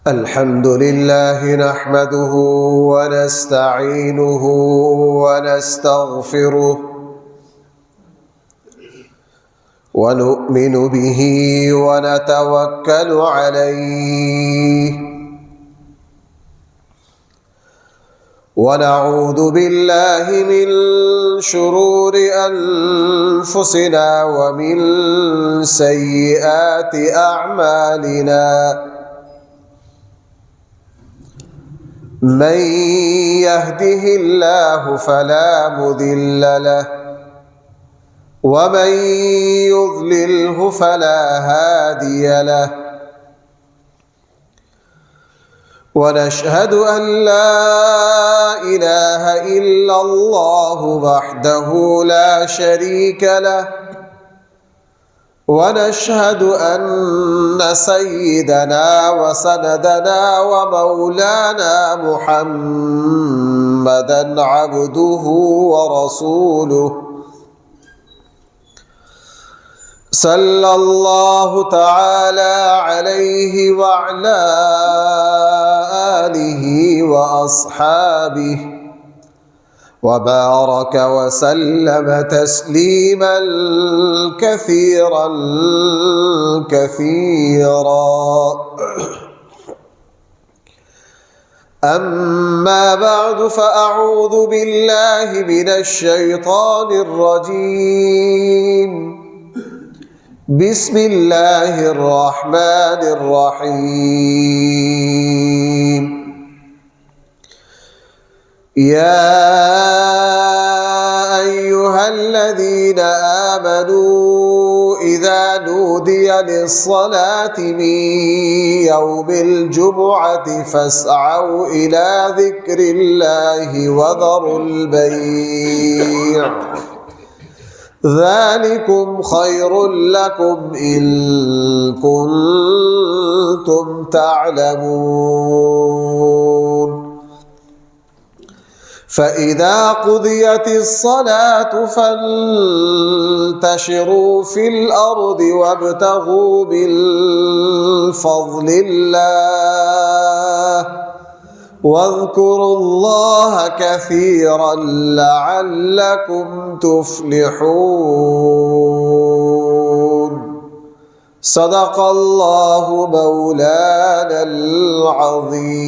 الحمد لله نحمده ونستعينه ونستغفره ونؤمن به ونتوكل عليه ونعوذ بالله من شرور أنفسنا ومن سيئات أعمالنا من يهده الله فلا مضل له ومن يضلله فلا هادي له ونشهد أن لا إله إلا الله وحده لا شريك له ونشهد أن سيدنا وسندنا ومولانا محمدًا عبده ورسوله صلى الله تعالى عليه وعلى آله وأصحابه وبارك وسلم تسليما كثيرا أما بعد فأعوذ بالله من الشيطان الرجيم بسم الله الرحمن الرحيم يا أيها الذين آمنوا إذا نودي للصلاة من يوم الجمعة فاسعوا إلى ذكر الله وذروا البيع ذلكم خير لكم إن كنتم تعلمون فإذا قضيت الصلاة فانتشروا في الأرض وابتغوا من فضل الله واذكروا الله كثيرا لعلكم تفلحون صدق الله مولانا العظيم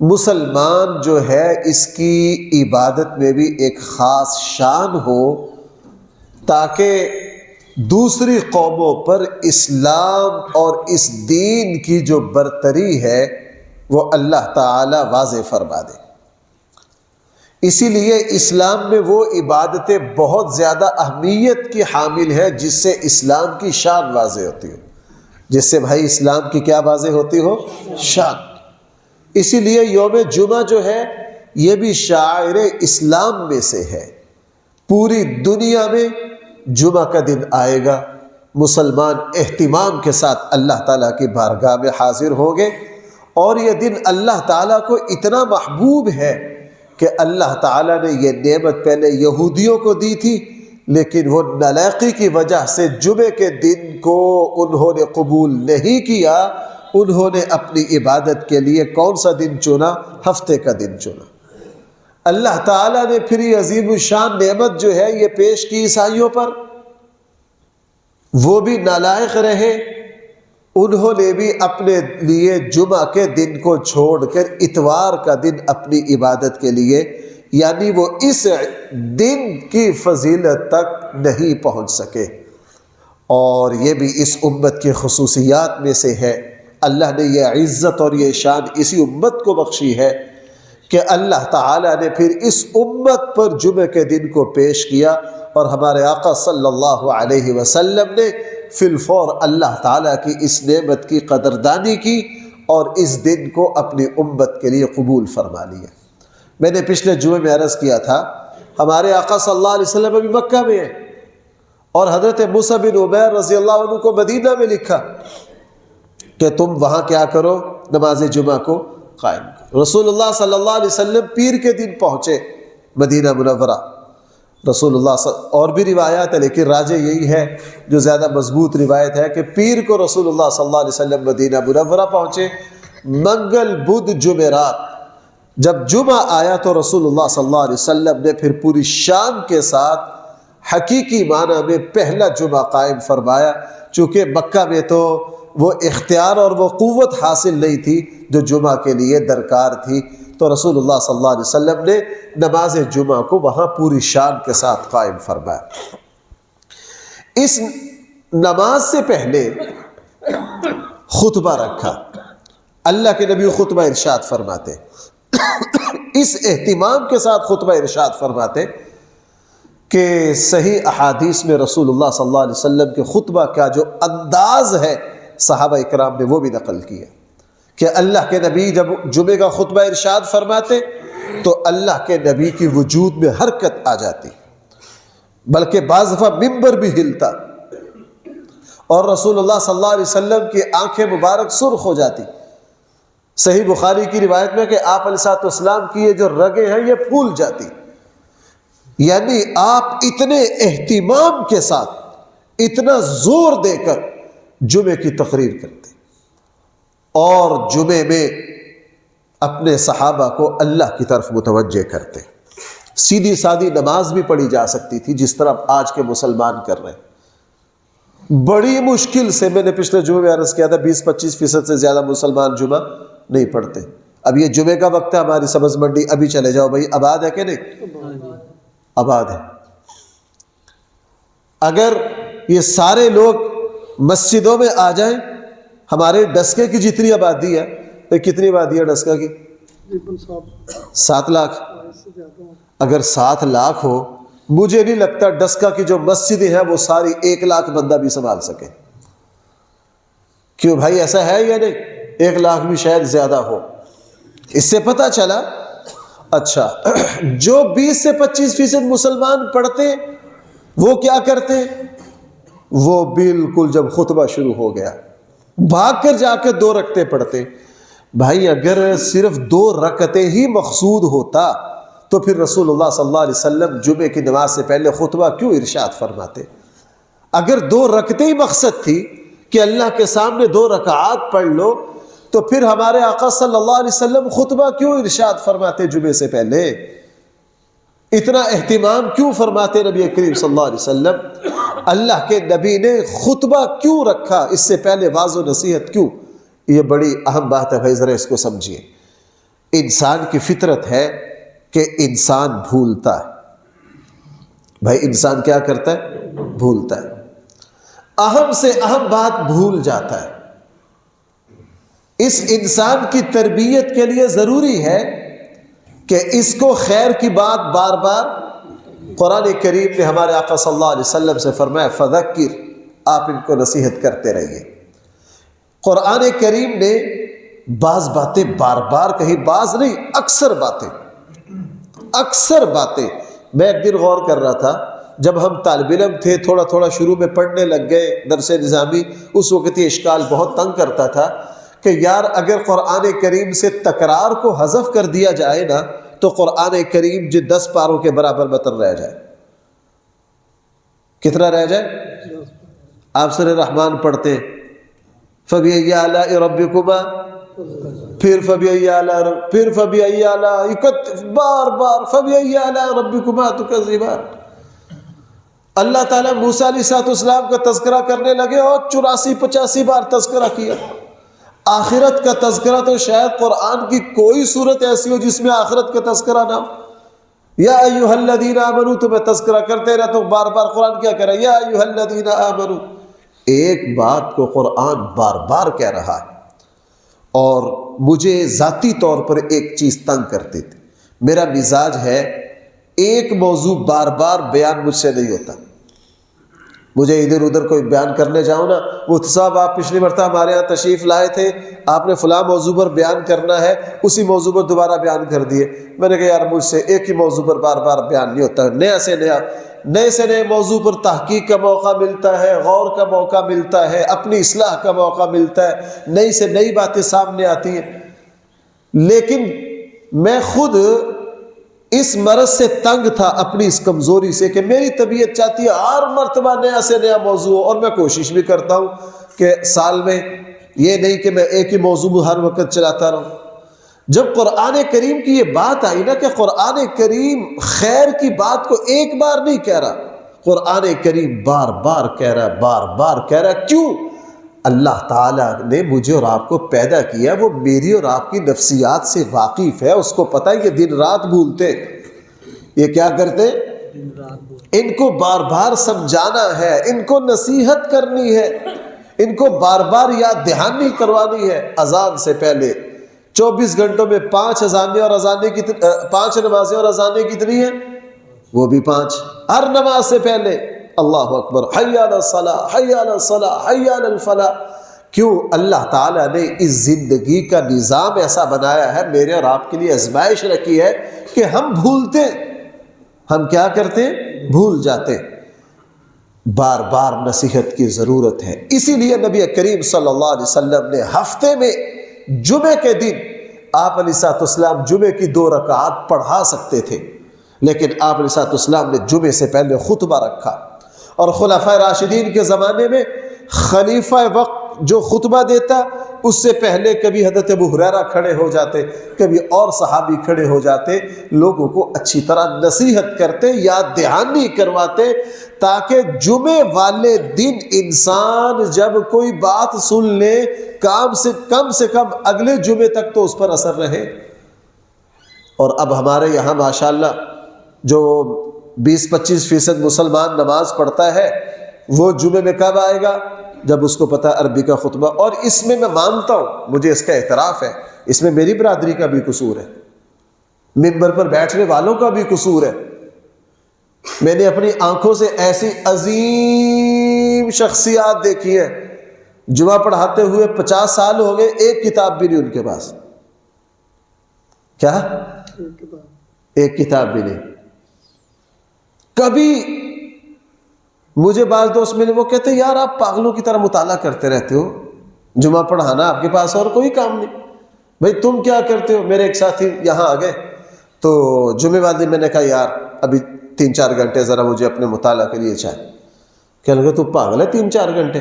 مسلمان جو ہے اس کی عبادت میں بھی ایک خاص شان ہو، تاکہ دوسری قوموں پر اسلام اور اس دین کی جو برتری ہے وہ اللہ تعالی واضح فرما دے۔ اسی لیے اسلام میں وہ عبادتیں بہت زیادہ اہمیت کی حامل ہے جس سے اسلام کی شان واضح ہوتی ہو، جس سے بھائی اسلام کی کیا واضح ہوتی ہو؟ شان۔ اسی لیے یوم جمعہ جو ہے یہ بھی شعائر اسلام میں سے ہے۔ پوری دنیا میں جمعہ کا دن آئے گا، مسلمان اہتمام کے ساتھ اللہ تعالیٰ کی بارگاہ میں حاضر ہوں گے، اور یہ دن اللہ تعالیٰ کو اتنا محبوب ہے کہ اللہ تعالیٰ نے یہ نعمت پہلے یہودیوں کو دی تھی، لیکن وہ نالائقی کی وجہ سے جمعے کے دن کو انہوں نے قبول نہیں کیا۔ انہوں نے اپنی عبادت کے لیے کون سا دن چنا؟ ہفتے کا دن چنا۔ اللہ تعالیٰ نے پھر یہ عظیم الشان نعمت جو ہے یہ پیش کی عیسائیوں پر، وہ بھی نالائق رہے، انہوں نے بھی اپنے لیے جمعہ کے دن کو چھوڑ کر اتوار کا دن اپنی عبادت کے لیے، یعنی وہ اس دن کی فضیلت تک نہیں پہنچ سکے۔ اور یہ بھی اس امت کی خصوصیات میں سے ہے۔ اللہ نے یہ عزت اور یہ شان اسی امت کو بخشی ہے کہ اللہ تعالیٰ نے پھر اس امت پر جمعے کے دن کو پیش کیا، اور ہمارے آقا صلی اللہ علیہ وسلم نے فی الفور اللہ تعالیٰ کی اس نعمت کی قدردانی کی اور اس دن کو اپنی امت کے لیے قبول فرما لیا۔ میں نے پچھلے جمعے میں عرض کیا تھا، ہمارے آقا صلی اللہ علیہ وسلم ابھی مکہ میں ہیں، اور حضرت موسیٰ بن عمیر رضی اللہ عنہ کو مدینہ میں لکھا کہ تم وہاں کیا کرو؟ نماز جمعہ کو قائم کرو۔ رسول اللہ صلی اللہ علیہ وسلم پیر کے دن پہنچے مدینہ منورہ۔ رسول اللہ اور بھی روایات ہے، لیکن راجح یہی ہے جو زیادہ مضبوط روایت ہے کہ پیر کو رسول اللہ صلی اللہ علیہ وسلم مدینہ منورہ پہنچے۔ منگل بدھ جمعرات جب جمعہ آیا تو رسول اللہ صلی اللہ علیہ وسلم نے پھر پوری شان کے ساتھ حقیقی معنی میں پہلا جمعہ قائم فرمایا، چونکہ مکہ میں تو وہ اختیار اور وہ قوت حاصل نہیں تھی جو جمعہ کے لیے درکار تھی، تو رسول اللہ صلی اللہ علیہ وسلم نے نماز جمعہ کو وہاں پوری شان کے ساتھ قائم فرمایا۔ اس نماز سے پہلے خطبہ رکھا، اللہ کے نبی خطبہ ارشاد فرماتے، اس اہتمام کے ساتھ خطبہ ارشاد فرماتے کہ صحیح احادیث میں رسول اللہ صلی اللہ علیہ وسلم کے خطبہ کا جو انداز ہے صحابہ اکرام نے وہ بھی نقل کیا کہ اللہ کے نبی جب جمعے کا خطبہ ارشاد فرماتے تو اللہ کے نبی کی وجود میں حرکت آ جاتی، بلکہ بعض دفعہ ممبر بھی ہلتا، اور رسول اللہ صلی اللہ علیہ وسلم کی آنکھیں مبارک سرخ ہو جاتی۔ صحیح بخاری کی روایت میں کہ آپ علیہ السلام کی یہ جو رگیں ہیں یہ پھول جاتی، یعنی آپ اتنے اہتمام کے ساتھ اتنا زور دے کر جمعے کی تقریر کرتے، اور جمعے میں اپنے صحابہ کو اللہ کی طرف متوجہ کرتے۔ سیدھی سادی نماز بھی پڑھی جا سکتی تھی جس طرح آج کے مسلمان کر رہے ہیں۔ بڑی مشکل سے، میں نے پچھلے جمعے میں عرض کیا تھا، 20-25% سے زیادہ مسلمان جمعہ نہیں پڑھتے۔ اب یہ جمعے کا وقت ہے، ہماری سبز منڈی ابھی چلے جاؤ بھائی، آباد ہے کہ نہیں؟ آباد ہے۔ اگر یہ سارے لوگ مسجدوں میں آ جائیں، ہمارے ڈسکے کی جتنی آبادی ہے، تو کتنی آبادی ہے ڈسکا کی؟ 7 لاکھ۔ اگر 7 لاکھ ہو، مجھے نہیں لگتا ڈسکا کی جو مسجدیں ہیں وہ ساری 1 لاکھ بندہ بھی سنبھال سکے۔ کیوں بھائی، ایسا ہے یا نہیں؟ 1 لاکھ بھی شاید زیادہ ہو۔ اس سے پتہ چلا اچھا جو 20 سے 25% مسلمان پڑھتے وہ کیا کرتے؟ وہ بالکل جب خطبہ شروع ہو گیا بھاگ کر جا کے 2 رکعتیں پڑھتے۔ بھائی اگر صرف 2 رکعتیں ہی مقصود ہوتا تو پھر رسول اللہ صلی اللہ علیہ وسلم جمعے کی نماز سے پہلے خطبہ کیوں ارشاد فرماتے؟ اگر 2 رکعتیں ہی مقصد تھی کہ اللہ کے سامنے 2 رکعات پڑھ لو، تو پھر ہمارے آقا صلی اللہ علیہ وسلم خطبہ کیوں ارشاد فرماتے جمعے سے پہلے؟ اتنا اہتمام کیوں فرماتے نبی کریم صلی اللہ علیہ وسلم؟ اللہ کے نبی نے خطبہ کیوں رکھا؟ اس سے پہلے واضح و نصیحت کیوں؟ یہ بڑی اہم بات ہے بھائی، ذرا اس کو سمجھیے۔ انسان کی فطرت ہے کہ انسان بھولتا ہے. بھائی انسان کیا کرتا ہے؟ بھولتا ہے. اہم سے اہم بات بھول جاتا ہے. اس انسان کی تربیت کے لیے ضروری ہے کہ اس کو خیر کی بات بار بار، قرآن کریم نے ہمارے آقا صلی اللہ علیہ وسلم سے فرمایا فذکر، آپ ان کو نصیحت کرتے رہیے. قرآن کریم نے بعض باتیں بار بار کہی، بعض نہیں، اکثر باتیں. میں ایک دن غور کر رہا تھا، جب ہم طالب علم تھے، تھوڑا تھوڑا شروع میں پڑھنے لگ گئے درس نظامی، اس وقت یہ اشکال بہت تنگ کرتا تھا کہ یار اگر قرآن کریم سے تکرار کو حذف کر دیا جائے نا تو قرآن کریم 10 پاروں کے برابر متن رہ جائے. کتنا رہ جائے؟ آپ سورہ رحمان پڑھتے فَبِأَيِّ آلَاءِ رَبِّكُمَا، پھر فَبِأَيِّ آلَاءِ، پھر فَبِأَيِّ آلَاءِ، بار فَبِأَيِّ آلَاءِ رَبِّكُمَا تُكَذِّبَانِ. اللہ تعالیٰ موسیٰ علیہ السلام کا تذکرہ کرنے لگے اور 84-85 بار تذکرہ کیا. آخرت کا تذکرہ تو شاید قرآن کی کوئی صورت ایسی ہو جس میں آخرت کا تذکرہ نہ ہو. یا ایھا الذین آمنوا، تو میں تذکرہ کرتے رہتا ہوں، بار بار قرآن کیا کہہ رہا ہے؟ یا ایھا الذین آمنوا. ایک بات کو قرآن بار بار کہہ رہا ہے. اور مجھے ذاتی طور پر ایک چیز تنگ کرتی تھی. میرا مزاج ہے ایک موضوع بار بار بیان مجھ سے نہیں ہوتا. مجھے ادھر ادھر کوئی بیان کرنے جاؤں نا، مفتی صاحب آپ پچھلی مرتبہ ہمارے یہاں تشریف لائے تھے، آپ نے فلاں موضوع پر بیان کرنا ہے، اسی موضوع پر دوبارہ بیان کر دیے. میں نے کہا یار مجھ سے ایک ہی موضوع پر بار بار بیان نہیں ہوتا. نئے سے نئے موضوع پر تحقیق کا موقع ملتا ہے، غور کا موقع ملتا ہے، اپنی اصلاح کا موقع ملتا ہے، نئی سے نئی باتیں سامنے آتی ہیں. لیکن میں خود اس مرض سے تنگ تھا، اپنی اس کمزوری سے، کہ میری طبیعت چاہتی ہے ہر مرتبہ نیا سے نیا موضوع. اور میں کوشش بھی کرتا ہوں کہ سال میں یہ نہیں کہ میں ایک ہی موضوع ہر وقت چلاتا رہوں. جب قرآن کریم کی یہ بات آئی نا کہ قرآن کریم خیر کی بات کو ایک بار نہیں کہہ رہا، قرآن کریم بار بار کہہ رہا ہے، بار بار کہہ رہا ہے. کیوں؟ اللہ تعالیٰ نے مجھے اور آپ کو پیدا کیا، وہ میری اور آپ کی نفسیات سے واقف ہے. اس کو پتہ ہے کہ دن رات بھولتے. یہ کیا کرتے؟ ان کو بار بار سمجھانا ہے، ان کو نصیحت کرنی ہے، ان کو بار بار یاد دہانی کروانی ہے. اذان سے پہلے 24 گھنٹوں میں 5 اذانیں اور 5 نمازیں اور اذانیں کتنی ہیں؟ وہ بھی 5. ہر نماز سے پہلے اللہ اکبر، حی علی الصلاۃ، حی علی الصلاۃ، حی علی الفلاح. کیوں؟ اللہ تعالیٰ نے اس زندگی کا نظام ایسا بنایا ہے، میرے اور آپ کے لیے آزمائش رکھی ہے کہ ہم بھولتے. ہم کیا کرتے؟ بھول جاتے. بار بار نصیحت کی ضرورت ہے. اسی لیے نبی کریم صلی اللہ علیہ وسلم نے ہفتے میں جمعے کے دن آپ علیہ السلام جمعے کی 2 رکعات پڑھا سکتے تھے، لیکن آپ علیہ السلام نے جمعے سے پہلے خطبہ رکھا. اور خلفائے راشدین کے زمانے میں خلیفہ وقت جو خطبہ دیتا اس سے پہلے کبھی حضرت ابو ہریرہ کھڑے ہو جاتے، کبھی اور صحابی کھڑے ہو جاتے، لوگوں کو اچھی طرح نصیحت کرتے، یاد دہانی کرواتے، تاکہ جمعے والے دن انسان جب کوئی بات سن لے کم سے کم اگلے جمعے تک تو اس پر اثر رہے. اور اب ہمارے یہاں ماشاءاللہ جو 20-25% مسلمان نماز پڑھتا ہے، وہ جمعے میں کب آئے گا؟ جب اس کو پتہ عربی کا خطبہ. اور اس میں مانتا ہوں، مجھے اس کا اعتراف ہے، اس میں میری برادری کا بھی قصور ہے، منبر پر بیٹھنے والوں کا بھی قصور ہے. میں نے اپنی آنکھوں سے ایسی عظیم شخصیات دیکھی ہیں، جمعہ پڑھاتے ہوئے 50 سال ہو گئے، ایک کتاب بھی نہیں ان کے پاس. کیا؟ ایک کتاب بھی نہیں. کبھی مجھے بعض دوست ملے، وہ کہتے ہیں یار آپ پاگلوں کی طرح مطالعہ کرتے رہتے ہو، جمعہ پڑھانا آپ کے پاس اور کوئی کام نہیں، بھائی تم کیا کرتے ہو؟ میرے ایک ساتھی یہاں آ گئے تو جمعہ والے میں نے کہا یار ابھی 3-4 گھنٹے ذرا مجھے اپنے مطالعہ کے لیے چاہیے. کہنے لگا تو پاگل ہے، 3-4 گھنٹے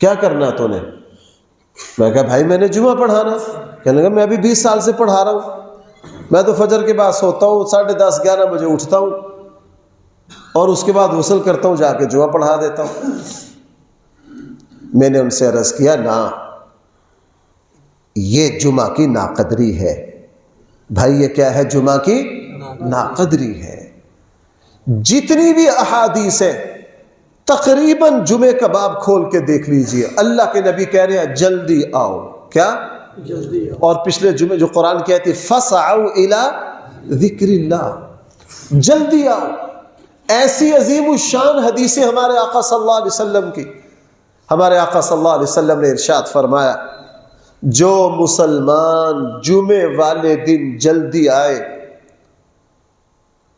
کیا کرنا تو نے؟ میں کہا بھائی میں نے جمعہ پڑھانا. کہنے لگا میں ابھی 20 سال سے پڑھا رہا ہوں، میں تو فجر کے بعد سوتا ہوں، 10:30-11 بجے اٹھتا ہوں اور اس کے بعد غسل کرتا ہوں، جا کے جمعہ پڑھا دیتا ہوں. میں نے ان سے عرض کیا نا، یہ جمعہ کی ناقدری ہے. بھائی یہ کیا ہے؟ جمعہ کی ناقدری ہے۔ جتنی بھی احادیث ہیں تقریباً جمعے کا باب کھول کے دیکھ لیجئے، اللہ کے نبی کہہ رہے ہیں جلدی آؤ، کیا؟ جلدی آؤ۔ اور پچھلے جمعے جو قرآن کہتی فَسْعَوْا إِلَىٰ ذِكْرِ اللَّهِ، جلدی آؤ۔ ایسی عظیم الشان حدیثیں ہمارے آقا صلی اللہ علیہ وسلم کی، ہمارے آقا صلی اللہ علیہ وسلم نے ارشاد فرمایا جو مسلمان جمعے والے دن جلدی آئے،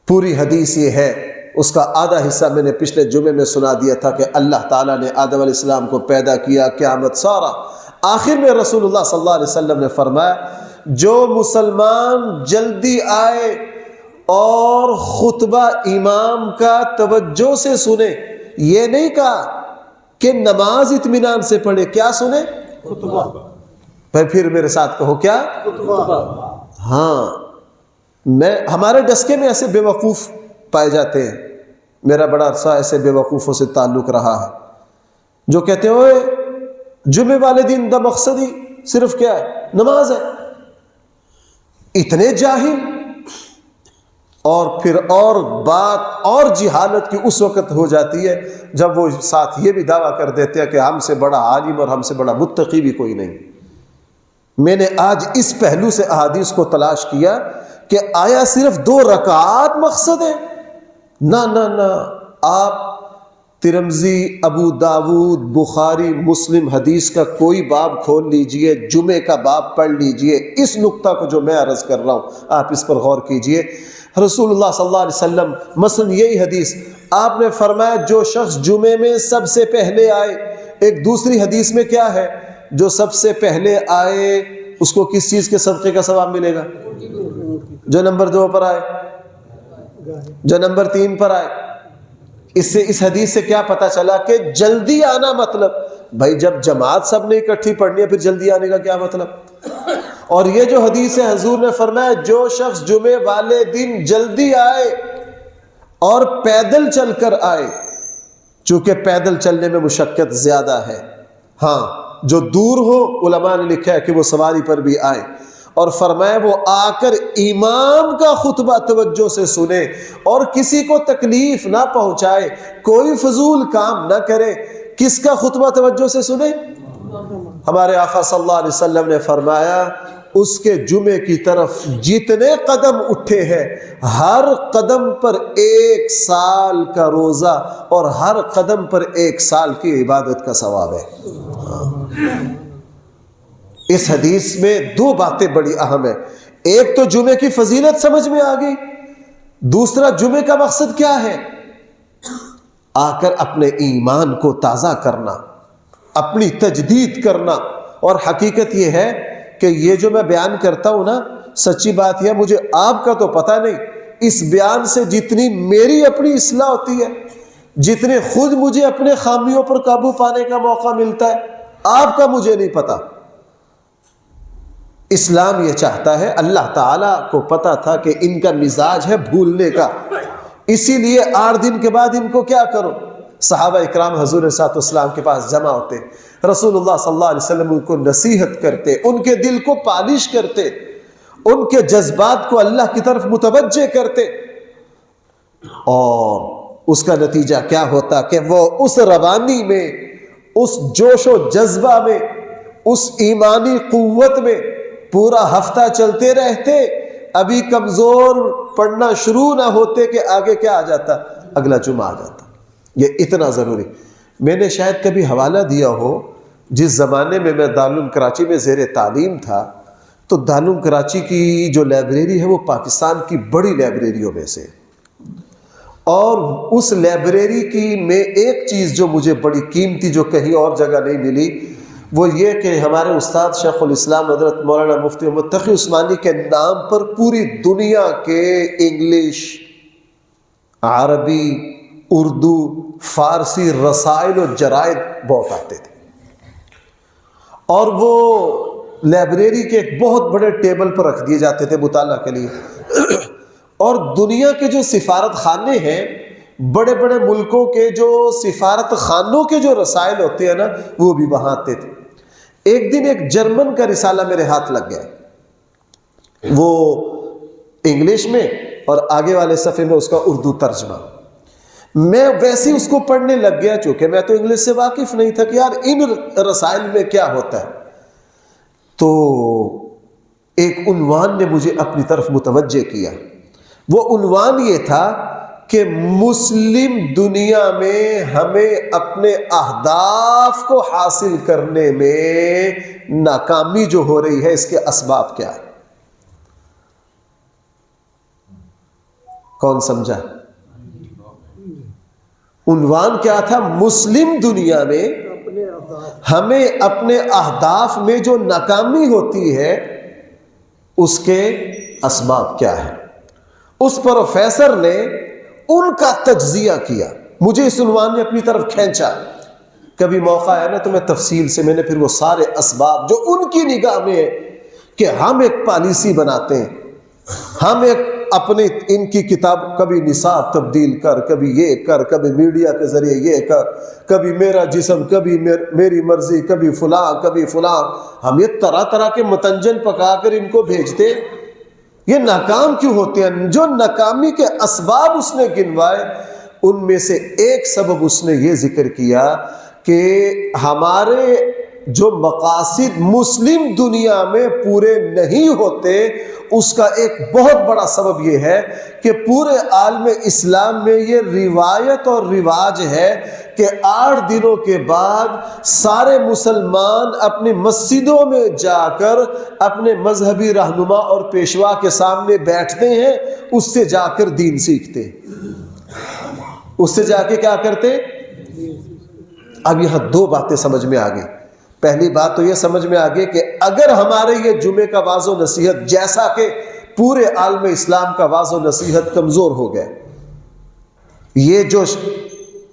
پوری حدیث یہ ہے، اس کا آدھا حصہ میں نے پچھلے جمعے میں سنا دیا تھا کہ اللہ تعالیٰ نے آدم علیہ السلام کو پیدا کیا، قیامت سارا، آخر میں رسول اللہ صلی اللہ علیہ وسلم نے فرمایا جو مسلمان جلدی آئے اور خطبہ امام کا توجہ سے سنے، یہ نہیں کہا کہ نماز اطمینان سے پڑھے، کیا سنے؟ خطبہ۔ پھر میرے ساتھ کہو کیا؟ خطبہ۔ ہاں، ہمارے ڈسکے میں ایسے بے وقوف پائے جاتے ہیں، میرا بڑا عرصہ ایسے بے وقوفوں سے تعلق رہا ہے جو کہتے ہیں اوئے جمعے والے دن دا مقصد ہی صرف کیا ہے؟ نماز ہے۔ اتنے جاہل، اور پھر اور بات اور جہالت کی اس وقت ہو جاتی ہے جب وہ ساتھ یہ بھی دعویٰ کر دیتے ہیں کہ ہم سے بڑا عالم اور ہم سے بڑا متقی بھی کوئی نہیں۔ میں نے آج اس پہلو سے احادیث کو تلاش کیا کہ آیا صرف 2 رکعات مقصد ہے؟ نہ نہ نہ، آپ ترمذی، ابو داود، بخاری، مسلم حدیث کا کوئی باب کھول لیجئے، جمعے کا باب پڑھ لیجئے، اس نقطہ کو جو میں عرض کر رہا ہوں آپ اس پر غور کیجئے۔ رسول اللہ صلی اللہ علیہ وسلم مثلا یہی حدیث آپ نے فرمایا جو شخص جمعے میں سب سے پہلے آئے، ایک دوسری حدیث میں کیا ہے؟ جو سب سے پہلے آئے اس کو کس چیز کے صدقے کا ثواب ملے گا؟ جو نمبر 2 پر آئے، جو نمبر 3 پر آئے۔ اس حدیث سے کیا پتا چلا کہ جلدی آنا مطلب، بھائی جب جماعت سب نے اکٹھی پڑھنی ہے پھر جلدی آنے کا کیا مطلب؟ اور یہ جو حدیث ہے حضور نے فرمایا جو شخص جمعے والے دن جلدی آئے اور پیدل چل کر آئے، چونکہ پیدل چلنے میں مشقت زیادہ ہے، ہاں جو دور ہو علماء نے لکھا ہے کہ وہ سواری پر بھی آئے، اور فرمایا وہ آ کر امام کا خطبہ توجہ سے سنے اور کسی کو تکلیف نہ پہنچائے، کوئی فضول کام نہ کرے۔ کس کا خطبہ توجہ سے سنے؟ ہمارے آقا صلی اللہ علیہ وسلم نے فرمایا اس کے جمعے کی طرف جتنے قدم اٹھے ہیں ہر قدم پر 1 سال کا روزہ اور ہر قدم پر 1 سال کی عبادت کا ثواب ہے۔ اس حدیث میں 2 باتیں بڑی اہم ہیں، ایک تو جمعے کی فضیلت سمجھ میں آ گئی، دوسرا جمعے کا مقصد کیا ہے؟ آ کر اپنے ایمان کو تازہ کرنا، اپنی تجدید کرنا۔ اور حقیقت یہ ہے کہ یہ جو میں بیان کرتا ہوں نا، سچی بات یہ ہے مجھے آپ کا تو پتہ نہیں، اس بیان سے جتنی میری اپنی اصلاح ہوتی ہے، جتنے خود مجھے اپنے خامیوں پر قابو پانے کا موقع ملتا ہے، آپ کا مجھے نہیں پتا۔ اسلام یہ چاہتا ہے، اللہ تعالیٰ کو پتا تھا کہ ان کا مزاج ہے بھولنے کا، اسی لیے 8 دن کے بعد ان کو کیا کرو؟ صحابہ اکرام حضور صلی اللہ علیہ وسلم کے پاس جمع ہوتے، رسول اللہ صلی اللہ علیہ وسلم ان کو نصیحت کرتے، ان کے دل کو پالش کرتے، ان کے جذبات کو اللہ کی طرف متوجہ کرتے، اور اس کا نتیجہ کیا ہوتا کہ وہ اس روانی میں، اس جوش و جذبہ میں، اس ایمانی قوت میں پورا ہفتہ چلتے رہتے، ابھی کمزور پڑھنا شروع نہ ہوتے کہ آگے کیا آ جاتا؟ اگلا جمعہ آ جاتا۔ یہ اتنا ضروری، میں نے شاید کبھی حوالہ دیا ہو، جس زمانے میں دارالعلوم کراچی میں زیر تعلیم تھا تو دارالعلوم کراچی کی جو لائبریری ہے وہ پاکستان کی بڑی لائبریریوں میں سے، اور اس لائبریری کی میں ایک چیز جو مجھے بڑی قیمتی جو کہیں اور جگہ نہیں ملی وہ یہ کہ ہمارے استاد شیخ الاسلام حضرت مولانا مفتی محمد تقی عثمانی کے نام پر پوری دنیا کے انگلش، عربی، اردو، فارسی رسائل و جرائد بہت آتے تھے، اور وہ لائبریری کے ایک بہت بڑے ٹیبل پر رکھ دیے جاتے تھے مطالعہ کے لیے، اور دنیا کے جو سفارت خانے ہیں، بڑے بڑے ملکوں کے جو سفارت خانوں کے جو رسائل ہوتے ہیں نا وہ بھی وہاں آتے تھے۔ ایک دن ایک جرمن کا رسالہ میرے ہاتھ لگ گیا، وہ انگلش میں اور آگے والے صفحے میں اس کا اردو ترجمہ. میں ویسے اس کو پڑھنے لگ گیا، چونکہ میں تو انگلش سے واقف نہیں تھا کہ یار ان رسائل میں کیا ہوتا ہے. تو ایک عنوان نے مجھے اپنی طرف متوجہ کیا. وہ عنوان یہ تھا کہ مسلم دنیا میں ہمیں اپنے اہداف کو حاصل کرنے میں ناکامی جو ہو رہی ہے اس کے اسباب کیا ہے. کون سمجھا؟ عنوان کیا تھا؟ مسلم دنیا میں ہمیں اپنے اہداف میں جو ناکامی ہوتی ہے اس کے اسباب کیا ہے. اس پروفیسر نے ان کا تجزیہ کیا، مجھے اس عنوان نے اپنی طرف کھینچا. کبھی موقع آیا نا تو میں تفصیل سے، میں نے پھر وہ سارے اسباب جو ان کی نگاہ میں ہے کہ ہم ایک پالیسی بناتے ہیں، ہم ایک اپنے ان کی کتاب کبھی نصاب تبدیل کر، کبھی یہ کر، کبھی میڈیا کے ذریعے یہ کر، کبھی میرا جسم، کبھی میری مرضی، کبھی فلاں کبھی فلاں، ہم یہ طرح طرح کے متنجن پکا کر ان کو بھیجتے. یہ ناکام کیوں ہوتے ہیں؟ جو ناکامی کے اسباب اس نے گنوائے ان میں سے ایک سبب اس نے یہ ذکر کیا کہ ہمارے جو مقاصد مسلم دنیا میں پورے نہیں ہوتے، اس کا ایک بہت بڑا سبب یہ ہے کہ پورے عالم اسلام میں یہ روایت اور رواج ہے کہ 8 دنوں کے بعد سارے مسلمان اپنی مسجدوں میں جا کر اپنے مذہبی رہنما اور پیشوا کے سامنے بیٹھتے ہیں، اس سے جا کر دین سیکھتے. اس سے جا کے کیا کرتے؟ اب یہاں 2 باتیں سمجھ میں آ گئی. پہلی بات تو یہ سمجھ میں آ گئی کہ اگر ہمارے یہ جمعے کا واعظ و نصیحت جیسا کہ پورے عالم اسلام کا واعظ و نصیحت کمزور ہو گئے، یہ جو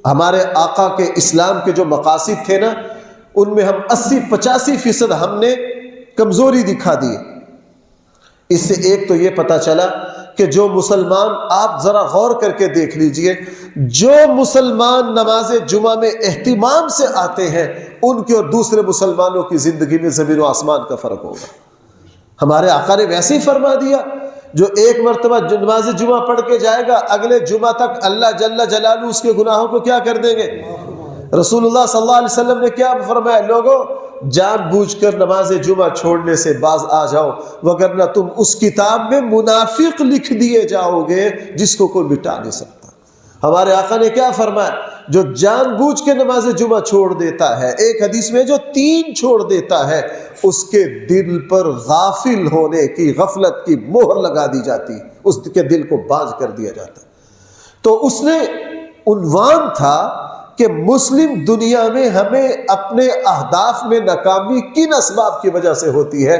ہمارے آقا کے اسلام کے جو مقاصد تھے نا، ان میں ہم 80-85% ہم نے کمزوری دکھا دی. اس سے ایک تو یہ پتہ چلا کہ جو مسلمان، آپ ذرا غور کر کے دیکھ لیجئے، جو مسلمان نماز جمعہ میں اہتمام سے آتے ہیں ان کے اور دوسرے مسلمانوں کی زندگی میں زمین و آسمان کا فرق ہوگا. ہمارے آقا نے ویسے ہی فرما دیا، جو ایک مرتبہ نماز جمعہ پڑھ کے جائے گا اگلے جمعہ تک اللہ جل جلالہ اس کے گناہوں کو کیا کر دیں گے. رسول اللہ صلی اللہ علیہ وسلم نے کیا فرمایا؟ لوگوں جان بوجھ کر نماز جمعہ چھوڑنے سے باز آ جاؤ، وگرنہ تم اس کتاب میں منافق لکھ دیے جاؤ گے جس کو کوئی مٹا نہیں سکتا. ہمارے آقا نے کیا فرمایا؟ جو جان بوجھ کے نماز جمعہ چھوڑ دیتا ہے، ایک حدیث میں جو 3 چھوڑ دیتا ہے، اس کے دل پر غافل ہونے کی، غفلت کی مہر لگا دی جاتی، اس کے دل کو باز کر دیا جاتا. تو اس نے عنوان تھا کہ مسلم دنیا میں ہمیں اپنے اہداف میں ناکامی کن اسباب کی وجہ سے ہوتی ہے.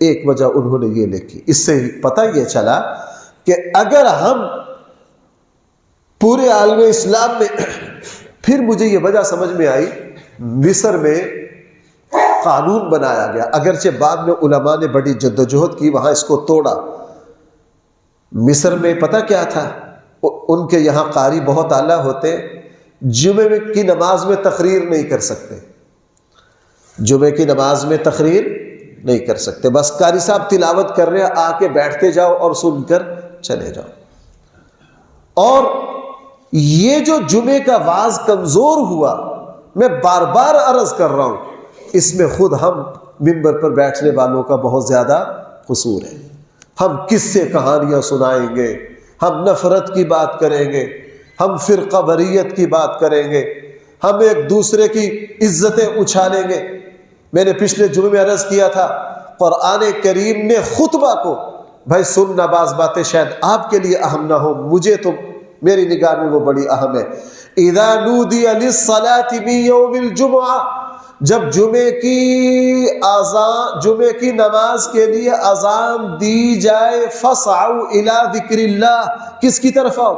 ایک وجہ انہوں نے یہ لکھی. اس سے پتہ یہ چلا کہ اگر ہم پورے عالم اسلام میں، پھر مجھے یہ وجہ سمجھ میں آئی، مصر میں قانون بنایا گیا، اگرچہ بعد میں علماء نے بڑی جدوجہد کی، وہاں اس کو توڑا. مصر میں پتہ کیا تھا؟ ان کے یہاں قاری بہت اعلیٰ ہوتے، جمعے کی نماز میں تقریر نہیں کر سکتے، جمعے کی نماز میں تقریر نہیں کر سکتے، بس قاری صاحب تلاوت کر رہے ہیں، آ کے بیٹھتے جاؤ اور سن کر چلے جاؤ. اور یہ جو جمعے کا واعظ کمزور ہوا، میں بار بار عرض کر رہا ہوں، اس میں خود ہم منبر پر بیٹھنے والوں کا بہت زیادہ قصور ہے. ہم کس سے کہانیاں سنائیں گے، ہم نفرت کی بات کریں گے، ہم فرقہ وریت کی بات کریں گے، ہم ایک دوسرے کی عزتیں اچھالیں گے. میں نے پچھلے جمعے میں عرض کیا تھا، قرآن کریم نے خطبہ کو، بھائی سننا بعض باتیں شاید آپ کے لیے اہم نہ ہو، مجھے تو میری نگاہ میں وہ بڑی اہم ہے. اذا نودی للصلاة من یوم الجمعہ، جب جمعے کی نماز کے لیے اذان دی جائے، فاسعوا الی ذکر اللہ، کس کی طرف آؤ؟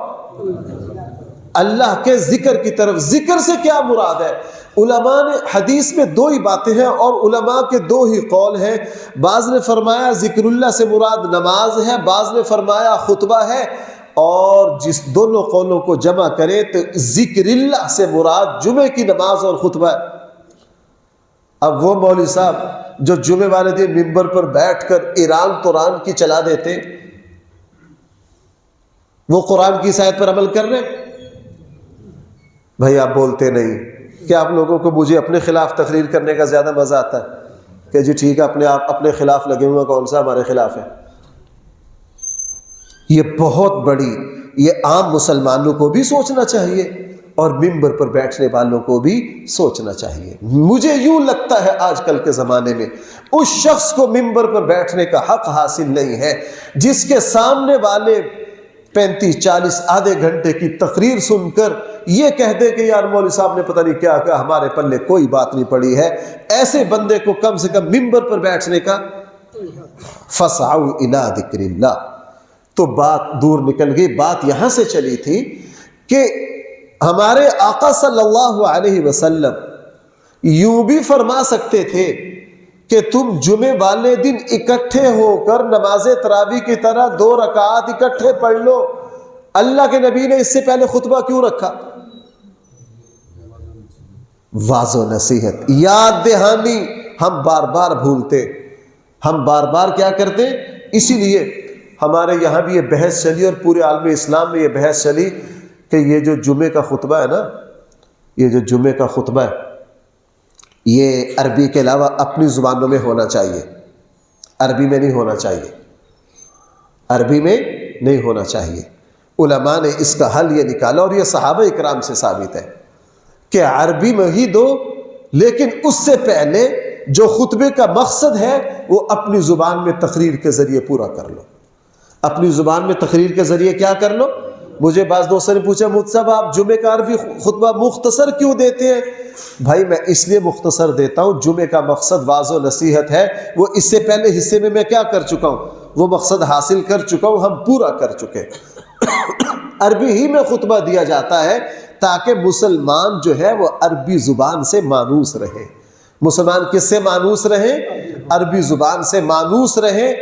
اللہ کے ذکر کی طرف. ذکر سے کیا مراد ہے؟ علماء نے، حدیث میں 2 ہی باتیں ہیں اور علماء کے 2 ہی قول ہیں. بعض نے فرمایا ذکر اللہ سے مراد نماز ہے، بعض نے فرمایا خطبہ ہے، اور جس دونوں قولوں کو جمع کرے تو ذکر اللہ سے مراد جمعے کی نماز اور خطبہ ہے. اب وہ مولوی صاحب جو جمعے والے دن منبر پر بیٹھ کر ایران توران کی چلا دیتے، وہ قرآن کی اس آیت پر عمل کر رہے ہیں؟ بھائی آپ بولتے نہیں کہ آپ لوگوں کو مجھے اپنے خلاف تقریر کرنے کا زیادہ مزہ آتا ہے کہ جی ٹھیک ہے آپ اپنے خلاف لگے ہوئے، کون سا ہمارے خلاف ہے؟ یہ بہت بڑی، یہ عام مسلمانوں کو بھی سوچنا چاہیے اور ممبر پر بیٹھنے والوں کو بھی سوچنا چاہیے۔ مجھے یوں لگتا ہے آج کل کے زمانے میں اس شخص کو ممبر پر بیٹھنے کا حق حاصل نہیں ہے جس کے سامنے والے 35-40 آدھے گھنٹے کی تقریر سن کر یہ کہہ دے کہ یار مولوی صاحب نے پتہ نہیں کیا کہا، ہمارے پلے کوئی بات نہیں پڑی ہے۔ ایسے بندے کو کم سے کم ممبر پر بیٹھنے کا فَاسْعَوْا إِلَىٰ ذِكْرِ اللَّهِ۔ تو بات دور نکل گئی۔ بات یہاں سے چلی تھی کہ ہمارے آقا صلی اللہ علیہ وسلم یوں بھی فرما سکتے تھے کہ تم جمعے والے دن اکٹھے ہو کر نماز تراویح کی طرح 2 رکعات اکٹھے پڑھ لو۔ اللہ کے نبی نے اس سے پہلے خطبہ کیوں رکھا؟ واعظ و نصیحت، یاد دہانی۔ ہم بار بار بھولتے، ہم بار بار کیا کرتے؟ اسی لیے ہمارے یہاں بھی یہ بحث چلی اور پورے عالم اسلام میں یہ بحث چلی کہ یہ جو جمعے کا خطبہ ہے نا، یہ جو جمعے کا خطبہ ہے یہ عربی کے علاوہ اپنی زبانوں میں ہونا چاہیے، عربی میں نہیں ہونا چاہیے، عربی میں نہیں ہونا چاہیے۔ علماء نے اس کا حل یہ نکالا اور یہ صحابہ اکرام سے ثابت ہے کہ عربی میں ہی دو، لیکن اس سے پہلے جو خطبے کا مقصد ہے وہ اپنی زبان میں تقریر کے ذریعے پورا کر لو۔ اپنی زبان میں تقریر کے ذریعے کیا کر لو؟ مجھے بعض دوستوں نے پوچھا مجھ صاحب آپ جمعے کا عربی خطبہ مختصر کیوں دیتے ہیں؟ بھائی میں اس لیے مختصر دیتا ہوں، جمعے کا مقصد واعظ و نصیحت ہے، وہ اس سے پہلے حصے میں کیا کر چکا ہوں؟ وہ مقصد حاصل کر چکا ہوں، ہم پورا کر چکے۔ عربی ہی میں خطبہ دیا جاتا ہے تاکہ مسلمان جو ہے وہ عربی زبان سے مانوس رہے۔ مسلمان کس سے مانوس رہے؟ عربی زبان سے مانوس رہے۔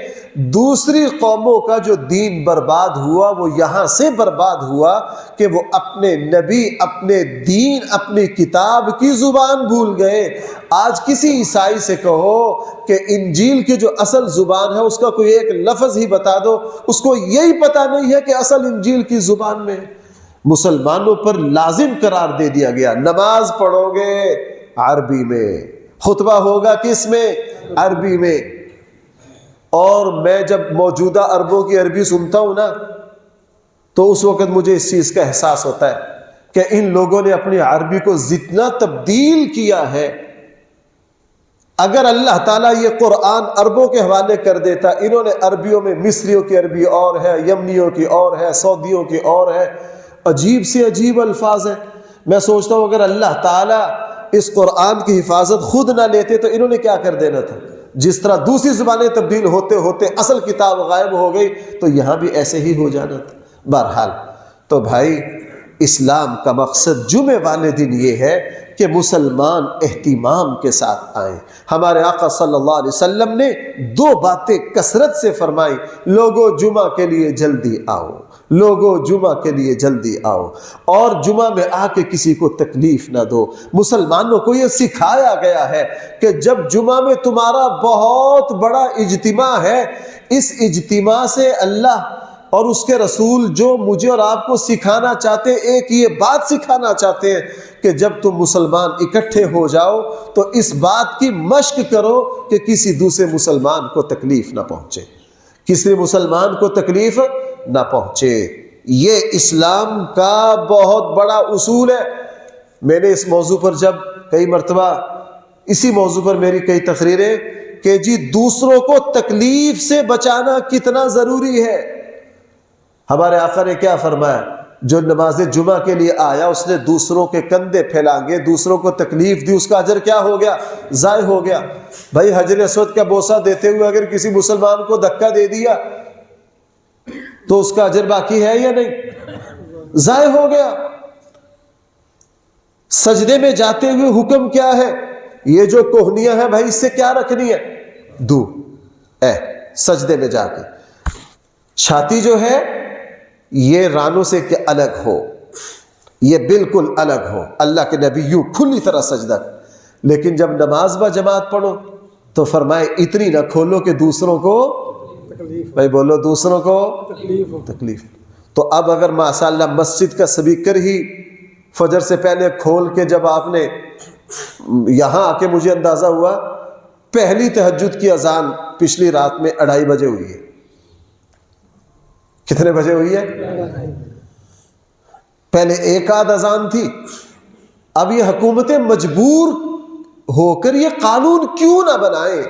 دوسری قوموں کا جو دین برباد ہوا وہ یہاں سے برباد ہوا کہ وہ اپنے نبی، اپنے دین، اپنی کتاب کی زبان بھول گئے۔ آج کسی عیسائی سے کہو کہ انجیل کی جو اصل زبان ہے اس کا کوئی ایک لفظ ہی بتا دو، اس کو یہی پتہ نہیں ہے کہ اصل انجیل کی زبان میں۔ مسلمانوں پر لازم قرار دے دیا گیا، نماز پڑھو گے عربی میں، خطبہ ہوگا کس میں؟ عربی میں۔ اور میں جب موجودہ عربوں کی عربی سنتا ہوں نا تو اس وقت مجھے اس چیز کا احساس ہوتا ہے کہ ان لوگوں نے اپنی عربی کو جتنا تبدیل کیا ہے، اگر اللہ تعالیٰ یہ قرآن عربوں کے حوالے کر دیتا، انہوں نے عربیوں میں مصریوں کی عربی اور ہے، یمنیوں کی اور ہے، سعودیوں کی اور ہے، عجیب سے عجیب الفاظ ہیں۔ میں سوچتا ہوں اگر اللہ تعالیٰ اس قرآن کی حفاظت خود نہ لیتے تو انہوں نے کیا کر دینا تھا؟ جس طرح دوسری زبانیں تبدیل ہوتے ہوتے اصل کتاب غائب ہو گئی تو یہاں بھی ایسے ہی ہو جانا تھا۔ بہرحال تو بھائی اسلام کا مقصد جمعے والے دن یہ ہے کہ مسلمان اہتمام کے ساتھ آئیں۔ ہمارے آقا صلی اللہ علیہ وسلم نے 2 باتیں کثرت سے فرمائی، لوگو جمعہ کے لیے جلدی آؤ، لوگو جمعہ کے لیے جلدی آؤ، اور جمعہ میں آ کے کسی کو تکلیف نہ دو۔ مسلمانوں کو یہ سکھایا گیا ہے کہ جب جمعہ میں تمہارا بہت بڑا اجتماع ہے، اس اجتماع سے اللہ اور اس کے رسول جو مجھے اور آپ کو سکھانا چاہتے ہیں، ایک یہ بات سکھانا چاہتے ہیں کہ جب تم مسلمان اکٹھے ہو جاؤ تو اس بات کی مشق کرو کہ کسی دوسرے مسلمان کو تکلیف نہ پہنچے، کسی مسلمان کو تکلیف نہ پہنچے۔ یہ اسلام کا بہت بڑا اصول ہے۔ میں نے اس موضوع پر جب کئی مرتبہ اسی موضوع پر میری کئی تقریریں کہ جی دوسروں کو تکلیف سے بچانا کتنا ضروری ہے۔ ہمارے آقا نے کیا فرمایا؟ جو نماز جمعہ کے لیے آیا اس نے دوسروں کے کندھے پھیلانگے، دوسروں کو تکلیف دی، اس کا اجر کیا ہو گیا؟ ضائع ہو گیا۔ بھائی حجر اسود کا بوسہ دیتے ہوئے اگر کسی مسلمان کو دھکا دے دیا تو اس کا اجر باقی ہے یا نہیں؟ ضائع ہو گیا۔ سجدے میں جاتے ہوئے حکم کیا ہے؟ یہ جو کوہنیاں ہیں بھائی اس سے کیا رکھنی ہے؟ دور سجدے میں جا کے چھاتی جو ہے یہ رانوں سے کہ الگ ہو، یہ بالکل الگ ہو۔ اللہ کے نبی یوں کھلی طرح سجدہ، لیکن جب نماز با جماعت پڑھو تو فرمائے اتنی نہ کھولو کہ دوسروں کو، بھائی بولو، دوسروں کو تکلیف۔ تو اب اگر ماشاءاللہ مسجد کا سپیکر ہی فجر سے پہلے کھول کے جب آپ نے یہاں آ کے مجھے اندازہ ہوا پہلی تہجد کی اذان پچھلی رات میں 2:30 بجے ہوئی ہے. کتنے بجے ہوئی ہے؟ پہلے ایک آدھ اذان تھی. اب یہ حکومتیں مجبور ہو کر یہ قانون کیوں نہ بنائیں؟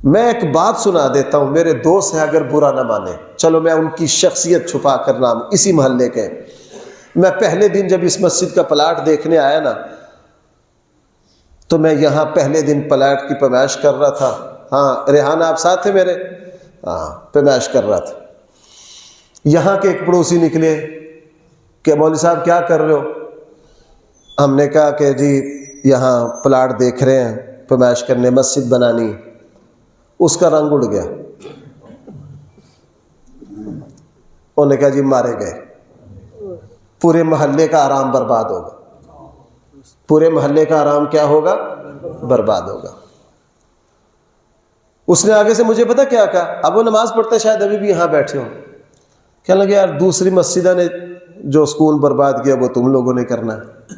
میں ایک بات سنا دیتا ہوں، میرے دوست ہیں اگر برا نہ مانے، چلو میں ان کی شخصیت چھپا کر نام اسی محلے کے. میں پہلے دن جب اس مسجد کا پلاٹ دیکھنے آیا نا تو میں یہاں پہلے دن پلاٹ کی پیمائش کر رہا تھا. ہاں ریحان آپ ساتھ تھے میرے؟ ہاں پیمائش کر رہا تھا. یہاں کے ایک پڑوسی نکلے کہ مولوی صاحب کیا کر رہے ہو؟ ہم نے کہا کہ جی یہاں پلاٹ دیکھ رہے ہیں، پیمائش کرنے، مسجد بنانی. اس کا رنگ اڑ گیا. انہوں نے کہا جی مارے گئے، پورے محلے کا آرام برباد ہوگا. پورے محلے کا آرام کیا ہوگا؟ برباد ہوگا. اس نے آگے سے مجھے پتا کیا کہا؟ اب وہ نماز پڑھتے شاید ابھی بھی یہاں بیٹھے ہوں. کہنے لگے یار دوسری مسجدہ نے جو اسکول برباد کیا وہ تم لوگوں نے کرنا ہے.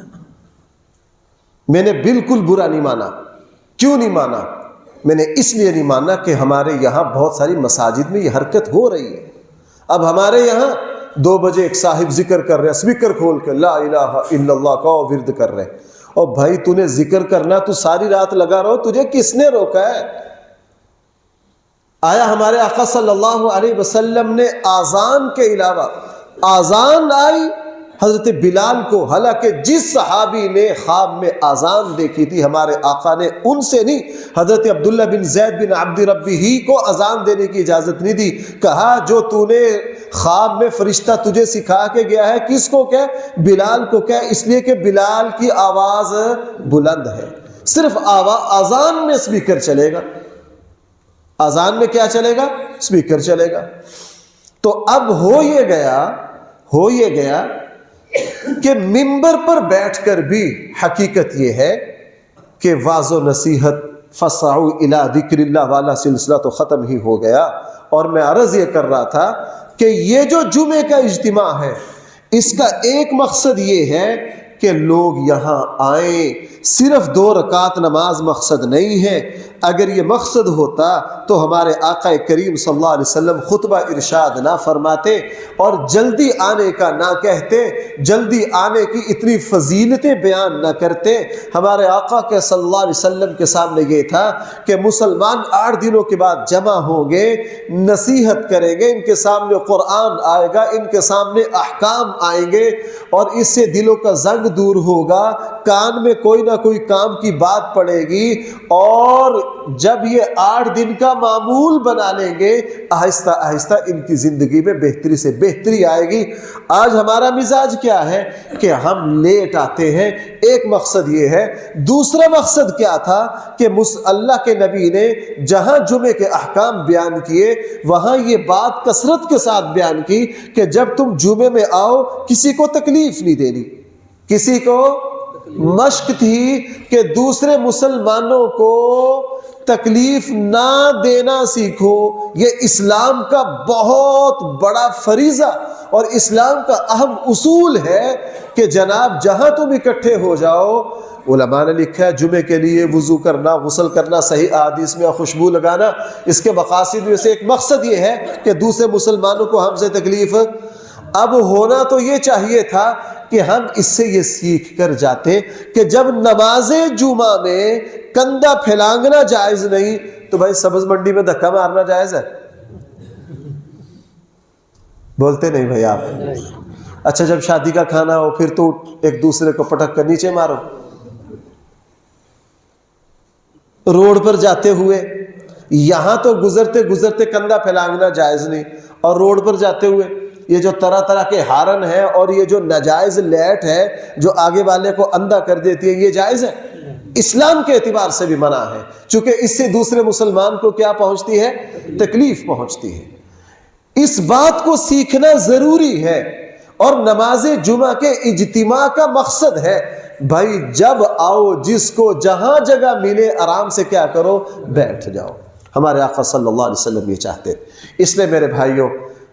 میں نے بالکل برا نہیں مانا. کیوں نہیں مانا؟ میں نے اس لیے نہیں مانا کہ ہمارے یہاں بہت ساری مساجد میں یہ حرکت ہو رہی ہے. اب ہمارے یہاں 2 بجے ایک صاحب ذکر کر رہے ہیں، اسپیکر کھول کے لا الہ الا اللہ کا ورد کر رہے ہیں. اور بھائی تو نے ذکر کرنا، تو ساری رات لگا رہو، تجھے کس نے روکا ہے؟ آیا ہمارے آقا صلی اللہ علیہ وسلم نے آذان کے علاوہ آذان آئی حضرت بلال کو، حالانکہ جس صحابی نے خواب میں آذان دیکھی تھی ہمارے آقا نے ان سے نہیں، حضرت عبداللہ بن زید بن عبد ربی ہی کو اذان دینے کی اجازت نہیں دی. کہا جو تو نے خواب میں فرشتہ تجھے سکھا کے گیا ہے کس کو کہہ؟ بلال کو کہہ، اس لیے کہ بلال کی آواز بلند ہے. صرف آذان میں اسپیکر چلے گا. آذان میں کیا چلے گا؟ اسپیکر چلے گا. تو اب ہو یہ گیا کہ ممبر پر بیٹھ کر بھی حقیقت یہ ہے کہ واعظ و نصیحت فسعوا الی ذکر اللہ والا سلسلہ تو ختم ہی ہو گیا. اور میں عرض یہ کر رہا تھا کہ یہ جو جمعے کا اجتماع ہے اس کا ایک مقصد یہ ہے کہ لوگ یہاں آئیں. صرف 2 رکعت نماز مقصد نہیں ہے. اگر یہ مقصد ہوتا تو ہمارے آقا کریم صلی اللہ علیہ وسلم خطبہ ارشاد نہ فرماتے اور جلدی آنے کا نہ کہتے، جلدی آنے کی اتنی فضیلتیں بیان نہ کرتے. ہمارے آقا کے صلی اللہ علیہ وسلم کے سامنے یہ تھا کہ مسلمان 8 دنوں کے بعد جمع ہوں گے، نصیحت کریں گے، ان کے سامنے قرآن آئے گا، ان کے سامنے احکام آئیں گے اور اس سے دلوں کا زنگ دور ہوگا، کان میں کوئی نہ کوئی کام کی بات پڑے گی. اور جب یہ 8 دن کا معمول بنا لیں گے آہستہ آہستہ ان کی زندگی میں بہتری سے بہتری آئے گی. آج ہمارا مزاج کیا ہے کہ ہم لیٹ آتے ہیں. ایک مقصد یہ ہے. دوسرا مقصد کیا تھا کہ اللہ کے نبی نے جہاں جمعے کے احکام بیان کیے وہاں یہ بات کثرت کے ساتھ بیان کی کہ جب تم جمعے میں آؤ کسی کو تکلیف نہیں دینی. کسی کو مشق تھی کہ دوسرے مسلمانوں کو تکلیف نہ دینا سیکھو. یہ اسلام کا بہت بڑا فریضہ اور اسلام کا اہم اصول ہے کہ جناب جہاں تم اکٹھے ہو جاؤ. علماء نے لکھا ہے جمعے کے لیے وضو کرنا، غسل کرنا، صحیح احادیث میں خوشبو لگانا، اس کے مقاصد میں سے ایک مقصد یہ ہے کہ دوسرے مسلمانوں کو ہم سے تکلیف. اب ہونا تو یہ چاہیے تھا کہ ہم اس سے یہ سیکھ کر جاتے کہ جب نماز جمعہ میں کندھا پھیلانگنا جائز نہیں تو بھائی سبز منڈی میں دھکا مارنا جائز ہے؟ بولتے نہیں بھائی آپ. اچھا جب شادی کا کھانا ہو پھر تو ایک دوسرے کو پٹک کر نیچے مارو. روڈ پر جاتے ہوئے یہاں تو گزرتے گزرتے کندھا پھیلانگنا جائز نہیں، اور روڈ پر جاتے ہوئے یہ جو طرح طرح کے ہارن ہے اور یہ جو ناجائز لائٹ ہے جو آگے والے کو اندھا کر دیتی ہے یہ جائز ہے؟ اسلام کے اعتبار سے بھی منع ہے، چونکہ اس سے دوسرے مسلمان کو کیا پہنچتی ہے؟ تکلیف پہنچتی ہے. اس بات کو سیکھنا ضروری ہے. اور نماز جمعہ کے اجتماع کا مقصد ہے بھائی جب آؤ جس کو جہاں جگہ ملے آرام سے کیا کرو؟ بیٹھ جاؤ. ہمارے آقا صلی اللہ علیہ وسلم یہ چاہتے. اس لیے میرے بھائیوں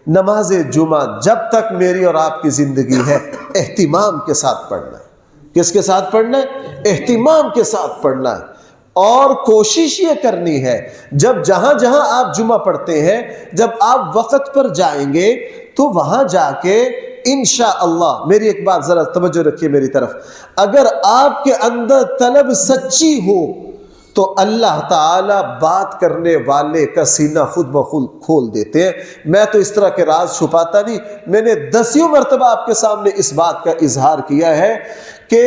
نماز جمعہ جب تک میری اور آپ کی زندگی ہے اہتمام کے ساتھ پڑھنا ہے۔ کس کے ساتھ پڑھنا ہے؟ اہتمام کے ساتھ پڑھنا ہے۔ اور کوشش یہ کرنی ہے جب جہاں جہاں آپ جمعہ پڑھتے ہیں، جب آپ وقت پر جائیں گے تو وہاں جا کے انشاءاللہ، میری ایک بات ذرا توجہ رکھیے میری طرف، اگر آپ کے اندر طلب سچی ہو تو اللہ تعالیٰ بات کرنے والے کا سینہ خود بخود کھول دیتے ہیں۔ میں تو اس طرح کے راز چھپاتا نہیں، میں نے 10 مرتبہ آپ کے سامنے اس بات کا اظہار کیا ہے کہ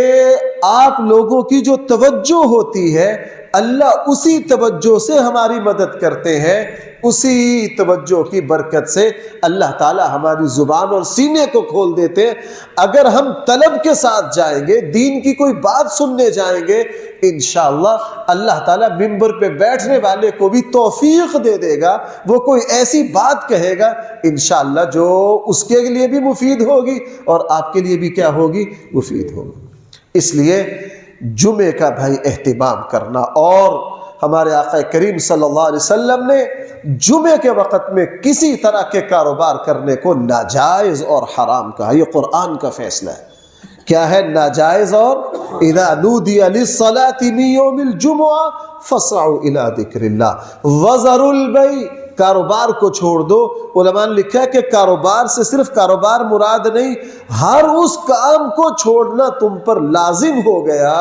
آپ لوگوں کی جو توجہ ہوتی ہے اللہ اسی توجہ سے ہماری مدد کرتے ہیں، اسی توجہ کی برکت سے اللہ تعالیٰ ہماری زبان اور سینے کو کھول دیتے ہیں۔ اگر ہم طلب کے ساتھ جائیں گے، دین کی کوئی بات سننے جائیں گے، انشاءاللہ اللہ تعالیٰ منبر پہ بیٹھنے والے کو بھی توفیق دے دے گا، وہ کوئی ایسی بات کہے گا انشاءاللہ جو اس کے لیے بھی مفید ہوگی اور آپ کے لیے بھی کیا ہوگی؟ مفید ہوگی۔ اس لیے جمعے کا بھائی اہتمام کرنا، اور ہمارے آقا کریم صلی اللہ علیہ وسلم نے جمعے کے وقت میں کسی طرح کے کاروبار کرنے کو ناجائز اور حرام کہا۔ یہ قرآن کا فیصلہ ہے۔ کیا ہے ناجائز؟ اور اذا نودی للصلاة من یوم الجمعہ فاسعوا الى ذکر اللہ وذروا البیع، کاروبار کو چھوڑ دو۔ علماء نے لکھا ہے کہ کاروبار سے صرف کاروبار مراد نہیں، ہر اس کام کو چھوڑنا تم پر لازم ہو گیا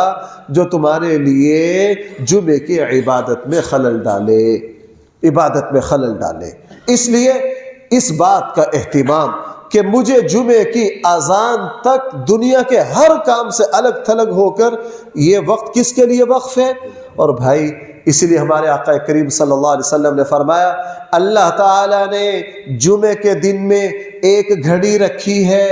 جو تمہارے لیے جمعے کی عبادت میں خلل ڈالے، عبادت میں خلل ڈالے۔ اس لیے اس بات کا اہتمام کہ مجھے جمعے کی اذان تک دنیا کے ہر کام سے الگ تھلگ ہو کر یہ وقت کس کے لیے وقف ہے۔ اور بھائی اسی لیے ہمارے آقا کریم صلی اللہ علیہ وسلم نے فرمایا اللہ تعالیٰ نے جمعے کے دن میں ایک گھڑی رکھی ہے،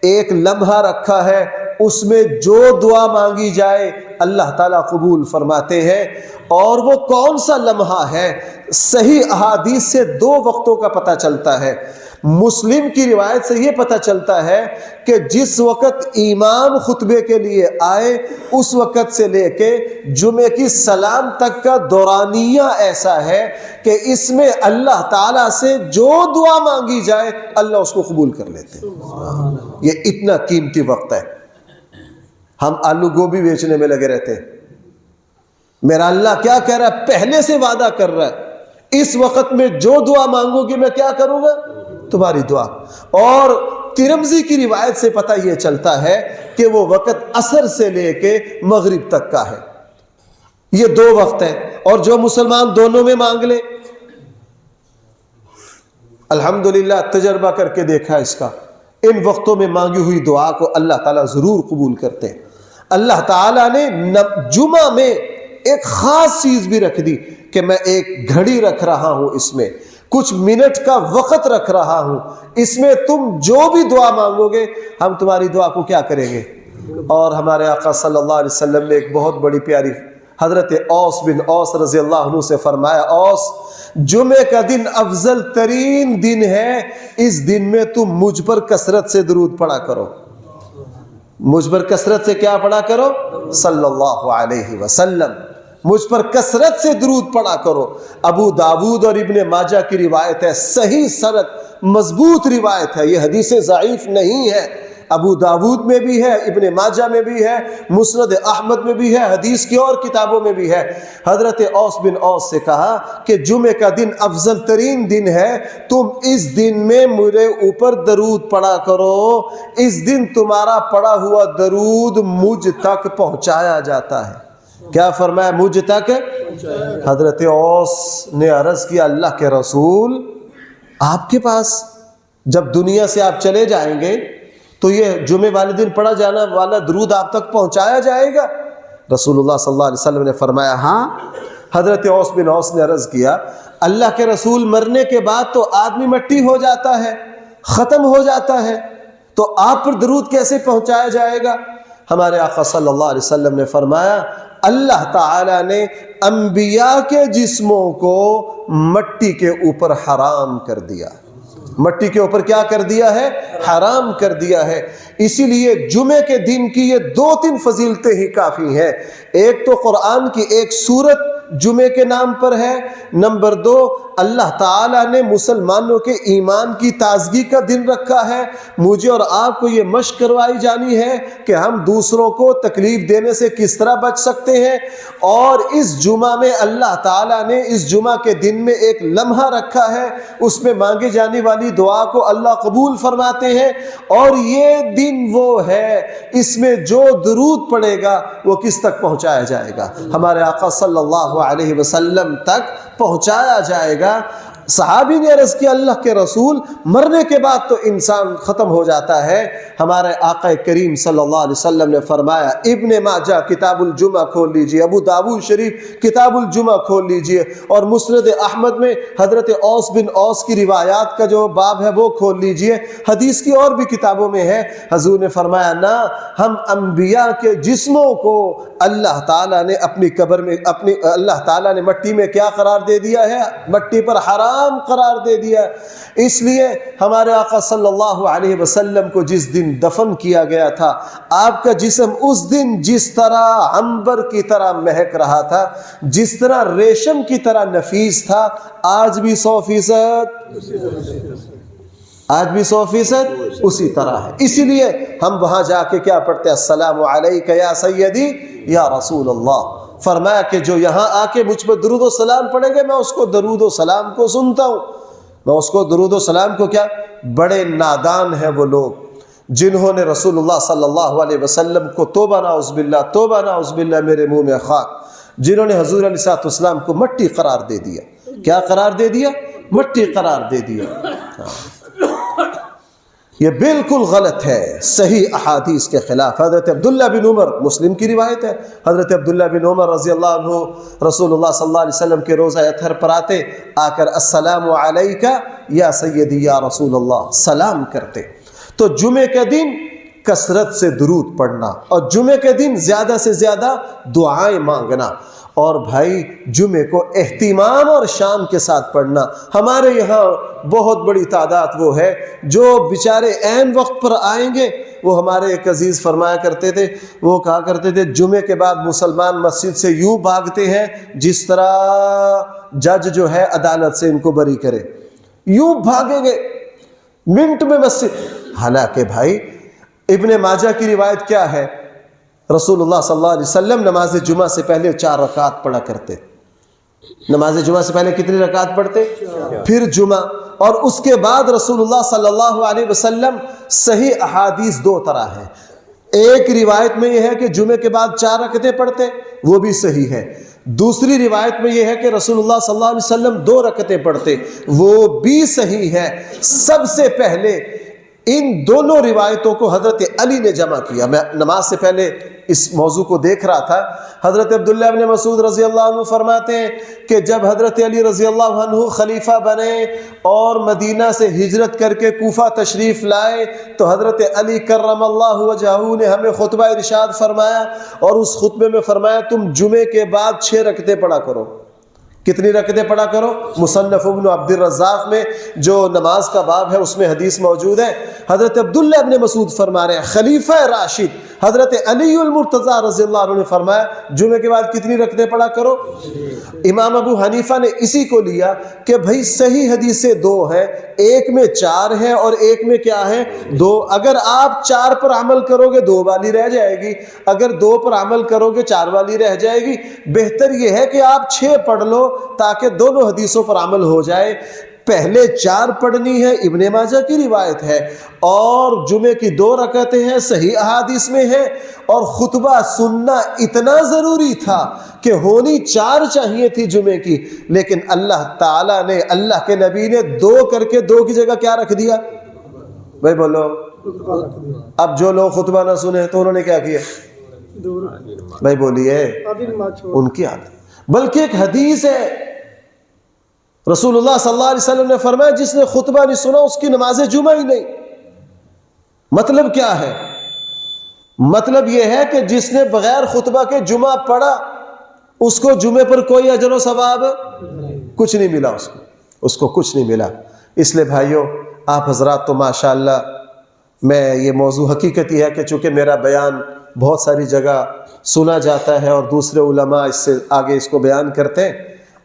ایک لمحہ رکھا ہے، اس میں جو دعا مانگی جائے اللہ تعالیٰ قبول فرماتے ہیں۔ اور وہ کون سا لمحہ ہے؟ صحیح احادیث سے 2 وقتوں کا پتہ چلتا ہے۔ مسلم کی روایت سے یہ پتہ چلتا ہے کہ جس وقت امام خطبے کے لیے آئے اس وقت سے لے کے جمعے کی سلام تک کا دورانیہ ایسا ہے کہ اس میں اللہ تعالیٰ سے جو دعا مانگی جائے اللہ اس کو قبول کر لیتے ہیں۔ یہ اتنا قیمتی وقت ہے۔ ہم آلو گوبھی بیچنے میں لگے رہتے ہیں، میرا اللہ کیا کہہ رہا ہے؟ پہلے سے وعدہ کر رہا ہے اس وقت میں جو دعا مانگو گی میں کیا کروں گا؟ تمہاری دعا۔ اور ترمذی کی روایت سے پتہ یہ چلتا ہے کہ وہ وقت عصر سے لے کے مغرب تک کا ہے۔ یہ 2 وقت ہیں، اور جو مسلمان دونوں میں مانگ لے، الحمدللہ تجربہ کر کے دیکھا اس کا، ان وقتوں میں مانگی ہوئی دعا کو اللہ تعالیٰ ضرور قبول کرتے ہیں۔ اللہ تعالیٰ نے جمعہ میں ایک خاص چیز بھی رکھ دی کہ میں ایک گھڑی رکھ رہا ہوں، اس میں کچھ منٹ کا وقت رکھ رہا ہوں، اس میں تم جو بھی دعا مانگو گے ہم تمہاری دعا کو کیا کریں گے۔ اور ہمارے آقا صلی اللہ علیہ وسلم نے ایک بہت بڑی پیاری حضرت اوس بن اوس رضی اللہ عنہ سے فرمایا، اوس جمعے کا دن افضل ترین دن ہے، اس دن میں تم مجھ پر کثرت سے درود پڑھا کرو، مجھ پر کثرت سے کیا پڑھا کرو؟ صلی اللہ علیہ وسلم، مجھ پر کثرت سے درود پڑھا کرو۔ ابو داود اور ابن ماجہ کی روایت ہے، صحیح سند مضبوط روایت ہے، یہ حدیث ضعیف نہیں ہے۔ ابو داود میں بھی ہے، ابن ماجہ میں بھی ہے، مسند احمد میں بھی ہے، حدیث کی اور کتابوں میں بھی ہے۔ حضرت اوس بن اوس سے کہا کہ جمعے کا دن افضل ترین دن ہے، تم اس دن میں میرے اوپر درود پڑھا کرو، اس دن تمہارا پڑھا ہوا درود مجھ تک پہنچایا جاتا ہے۔ کیا فرمایا؟ مجھ تک۔ حضرت اوس نے عرض کیا اللہ کے رسول، آپ کے پاس جب دنیا سے آپ چلے جائیں گے تو یہ جمعے والے دن پڑھا جانا والا درود آپ تک پہنچایا جائے گا؟ رسول اللہ صلی اللہ علیہ وسلم نے فرمایا ہاں۔ حضرت اوس بن اوس نے عرض کیا اللہ کے رسول، مرنے کے بعد تو آدمی مٹی ہو جاتا ہے، ختم ہو جاتا ہے، تو آپ پر درود کیسے پہنچایا جائے گا؟ ہمارے آقا صلی اللہ علیہ وسلم نے فرمایا اللہ تعالیٰ نے انبیاء کے جسموں کو مٹی کے اوپر حرام کر دیا، مٹی کے اوپر کیا کر دیا ہے؟ حرام کر دیا ہے۔ اسی لیے جمعے کے دن کی یہ 2-3 فضیلتیں ہی کافی ہیں۔ ایک تو قرآن کی ایک سورت جمعے کے نام پر ہے، نمبر 2 اللہ تعالیٰ نے مسلمانوں کے ایمان کی تازگی کا دن رکھا ہے۔ مجھے اور آپ کو یہ مشق کروائی جانی ہے کہ ہم دوسروں کو تکلیف دینے سے کس طرح بچ سکتے ہیں، اور اس جمعہ میں اللہ تعالیٰ نے اس جمعہ کے دن میں ایک لمحہ رکھا ہے، اس میں مانگی جانے والی دعا کو اللہ قبول فرماتے ہیں، اور یہ دن وہ ہے اس میں جو درود پڑے گا وہ کس تک پہنچایا جائے گا؟ ہمارے آقا صلی اللہ علیہ وسلم تک پہنچایا جائے گا۔ صحابی نے عرض کیا اللہ کے رسول، مرنے کے بعد تو انسان ختم ہو جاتا ہے۔ ہمارے آقا کریم صلی اللہ علیہ وسلم نے فرمایا، ابن ماجہ کتاب الجمعہ کھول لیجئے، ابو داؤد شریف کتاب الجمعہ کھول لیجئے، اور مسند احمد میں حضرت اوس بن اوس کی روایات کا جو باب ہے وہ کھول لیجئے، حدیث کی اور بھی کتابوں میں ہے۔ حضور نے فرمایا نہ، ہم انبیاء کے جسموں کو اللہ تعالیٰ نے اپنی قبر میں اللہ تعالیٰ نے مٹی میں کیا قرار دے دیا ہے؟ مٹی پر حرام قرار دے دیا ہے۔ اس لیے ہمارے آقا صلی اللہ علیہ وسلم کو جس دن دفن کیا گیا تھا، آپ کا جسم اس دن جس طرح عنبر کی طرح مہک رہا تھا، جس طرح ریشم کی طرح نفیس تھا، آج بھی 100% اسی طرح ہے۔ اسی لیے ہم وہاں جا کے کیا پڑھتے ہیں؟ السلام علیک یا سیدی یا رسول اللہ۔ فرمایا کہ جو یہاں آ کے مجھ پر درود و سلام پڑھیں گے، میں اس کو درود و سلام کو سنتا ہوں، میں اس کو درود و سلام کو کیا؟ بڑے نادان ہیں وہ لوگ جنہوں نے رسول اللہ صلی اللہ علیہ وسلم کو توبہ نعوذ باللہ، توبہ نعوذ باللہ، میرے منہ میں خاک، جنہوں نے حضور علیہ السلام کو مٹی قرار دے دیا۔ کیا قرار دے دیا؟ مٹی قرار دے دیا۔ یہ بالکل غلط ہے، صحیح احادیث کے خلاف۔ حضرت عبداللہ بن عمر، مسلم کی روایت ہے، حضرت عبداللہ بن عمر رضی اللہ عنہ رسول اللہ صلی اللہ علیہ وسلم کے روزہ اطہر پر آتے، آ کر السلام علیک یا سیدی یا رسول اللہ سلام کرتے۔ تو جمعے کے دن کثرت سے درود پڑھنا، اور جمعے کے دن زیادہ سے زیادہ دعائیں مانگنا، اور بھائی جمعے کو اہتمام اور شان کے ساتھ پڑھنا۔ ہمارے یہاں بہت بڑی تعداد وہ ہے جو بیچارے عین وقت پر آئیں گے۔ وہ ہمارے ایک عزیز فرمایا کرتے تھے، وہ کہا کرتے تھے جمعے کے بعد مسلمان مسجد سے یوں بھاگتے ہیں جس طرح جج جو ہے عدالت سے ان کو بری کرے، یوں بھاگیں گے منٹ میں مسجد۔ حالانکہ بھائی ابن ماجہ کی روایت کیا ہے؟ رسول اللہ صلی اللہ علیہ وسلم نماز جمعہ سے پہلے 4 رکعت پڑھا کرتے۔ نماز جمعہ سے پہلے کتنی رکعت پڑھتے؟ پھر جمعہ، اور اس کے بعد رسول اللہ صلی اللہ علیہ وسلم، صحیح احادیث 2 طرح ہیں۔ ایک روایت میں یہ ہے کہ جمعے کے بعد 4 رکعتیں پڑھتے، وہ بھی صحیح ہے۔ دوسری روایت میں یہ ہے کہ رسول اللہ صلی اللہ علیہ وسلم 2 رکعتیں پڑھتے، وہ بھی صحیح ہے۔ سب سے پہلے ان دونوں روایتوں کو حضرت علی نے جمع کیا۔ میں نماز سے پہلے اس موضوع کو دیکھ رہا تھا۔ حضرت عبداللہ بن مسعود رضی اللہ عنہ فرماتے ہیں کہ جب حضرت علی رضی اللہ عنہ خلیفہ بنے اور مدینہ سے ہجرت کر کے کوفہ تشریف لائے، تو حضرت علی کرم اللہ وجہہ نے ہمیں خطبہ ارشاد فرمایا، اور اس خطبے میں فرمایا تم جمعے کے بعد 6 رکعتیں پڑھا کرو۔ کتنی رکعتیں پڑھا کرو؟ مصنف ابن عبد الرزاق میں جو نماز کا باب ہے اس میں حدیث موجود ہے۔ حضرت عبداللہ ابن مسعود فرما رہے ہیں خلیفہ راشد حضرت علی المرتضیٰ رضی اللہ عنہ نے فرمایا جمعے کے بعد کتنی رکعتیں پڑھا کرو؟ امام ابو حنیفہ نے اسی کو لیا کہ بھائی صحیح حدیثیں 2 ہیں، ایک میں 4 ہے اور ایک میں کیا ہے؟ 2۔ اگر آپ 4 پر عمل کرو گے 2 والی رہ جائے گی، اگر 2 پر عمل کرو گے 4 والی رہ جائے گی۔ بہتر یہ ہے کہ آپ 6 پڑھ لو تاکہ دونوں حدیثوں پر عمل ہو جائے۔ پہلے 4 پڑھنی ہے، ابن ماجہ کی روایت ہے، اور جمعے کی 2 رکعتیں ہیں، صحیح احادیث میں ہے، اور خطبہ سننا اتنا ضروری تھا کہ ہونی 4 چاہیے تھی جمعے کی، لیکن اللہ تعالیٰ نے، اللہ کے نبی نے 2 کر کے 2 کی جگہ کیا رکھ دیا؟ بھائی بولو۔ اب جو لوگ خطبہ نہ سنے تو انہوں نے کیا کیا؟ بھائی بولیے، ان کی عادت۔ بلکہ ایک حدیث ہے رسول اللہ صلی اللہ علیہ وسلم نے فرمایا جس نے خطبہ نہیں سنا اس کی نماز جمعہ ہی نہیں۔ مطلب کیا ہے؟ مطلب یہ ہے کہ جس نے بغیر خطبہ کے جمعہ پڑھا اس کو جمعے پر کوئی اجر و ثواب کچھ نہیں ملا، اس کو کچھ نہیں ملا۔ اس لیے بھائیوں آپ حضرات تو ماشاءاللہ میں یہ موضوع حقیقت یہ ہے کہ چونکہ میرا بیان بہت ساری جگہ سنا جاتا ہے اور دوسرے علماء اس سے آگے اس کو بیان کرتے ہیں،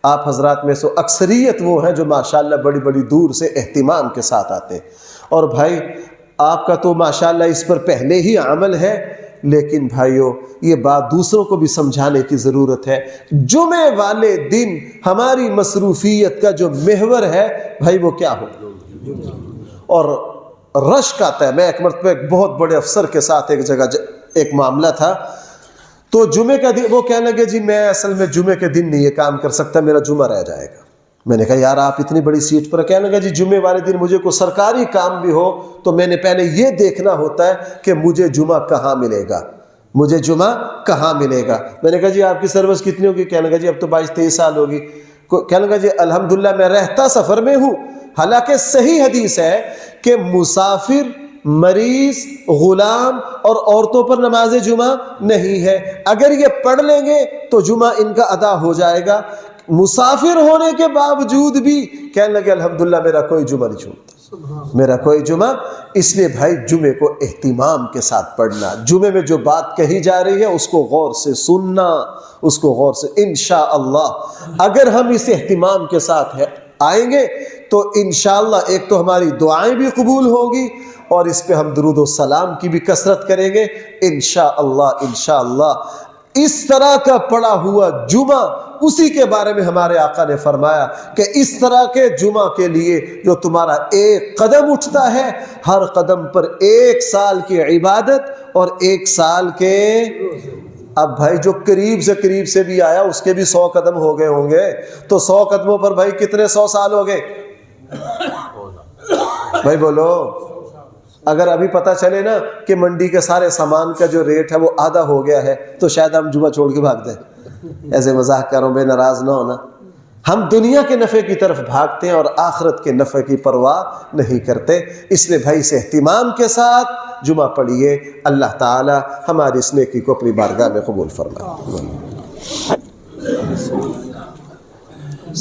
آپ حضرات میں سے اکثریت وہ ہیں جو ماشاءاللہ بڑی بڑی دور سے اہتمام کے ساتھ آتے ہیں، اور بھائی آپ کا تو ماشاءاللہ اس پر پہلے ہی عمل ہے، لیکن بھائیو یہ بات دوسروں کو بھی سمجھانے کی ضرورت ہے۔ جمعے والے دن ہماری مصروفیت کا جو محور ہے بھائی وہ کیا ہو، اور رشک آتا ہے۔ میں ایک مرتبہ ایک بہت بڑے افسر کے ساتھ ایک جگہ ایک معاملہ تھا، تو جمعے کا دن وہ کہنے لگے جی میں اصل میں جمعے کے دن نہیں یہ کام کر سکتا، میرا جمعہ رہ جائے گا۔ میں نے کہا یار آپ اتنی بڑی سیٹ پر، کہنے لگا جی جمعے والے دن مجھے کوئی سرکاری کام بھی ہو تو میں نے پہلے یہ دیکھنا ہوتا ہے کہ مجھے جمعہ کہاں ملے گا، مجھے جمعہ کہاں ملے گا۔ میں نے کہا جی آپ کی سروس کتنی ہوگی؟ کہنے لگا جی اب تو 22-23 سال ہوگی۔ کہنے لگا جی الحمدللہ میں رہتا سفر میں ہوں، حالانکہ صحیح حدیث ہے کہ مسافر، مریض، غلام اور عورتوں پر نماز جمعہ نہیں ہے، اگر یہ پڑھ لیں گے تو جمعہ ان کا ادا ہو جائے گا۔ مسافر ہونے کے باوجود بھی کہنے لگے الحمدللہ میرا کوئی جمعہ نہیں چھوٹتا، میرا کوئی جمعہ۔ اس لیے بھائی جمعے کو اہتمام کے ساتھ پڑھنا، جمعے میں جو بات کہی جا رہی ہے اس کو غور سے سننا، اس کو غور سے، انشاءاللہ اگر ہم اس اہتمام کے ساتھ آئیں گے تو انشاءاللہ ایک تو ہماری دعائیں بھی قبول ہوگی اور اس پہ ہم درود و سلام کی بھی کثرت کریں گے انشاءاللہ۔ انشاءاللہ اس طرح کا پڑا ہوا جمعہ، اسی کے بارے میں ہمارے آقا نے فرمایا کہ اس طرح کے جمعہ کے لیے جو تمہارا ایک قدم اٹھتا ہے، ہر قدم پر 1 سال کی عبادت اور 1 سال کے، اب بھائی جو قریب سے بھی آیا اس کے بھی 100 قدم ہو گئے ہوں گے، تو 100 قدموں پر بھائی کتنے 100 سال ہو گئے بھائی بولو۔ اگر ابھی پتہ چلے نا کہ منڈی کے سارے سامان کا جو ریٹ ہے وہ آدھا ہو گیا ہے تو شاید ہم جمعہ چھوڑ کے بھاگ دیں۔ ایسے مذاق کروں، بے ناراض نہ ہونا۔ ہم دنیا کے نفع کی طرف بھاگتے ہیں اور آخرت کے نفع کی پرواہ نہیں کرتے، اس لیے بھائی سے اہتمام کے ساتھ جمعہ پڑھیے۔ اللہ تعالی ہماری اس نیکی کو اپنی بارگاہ میں قبول فرمائے۔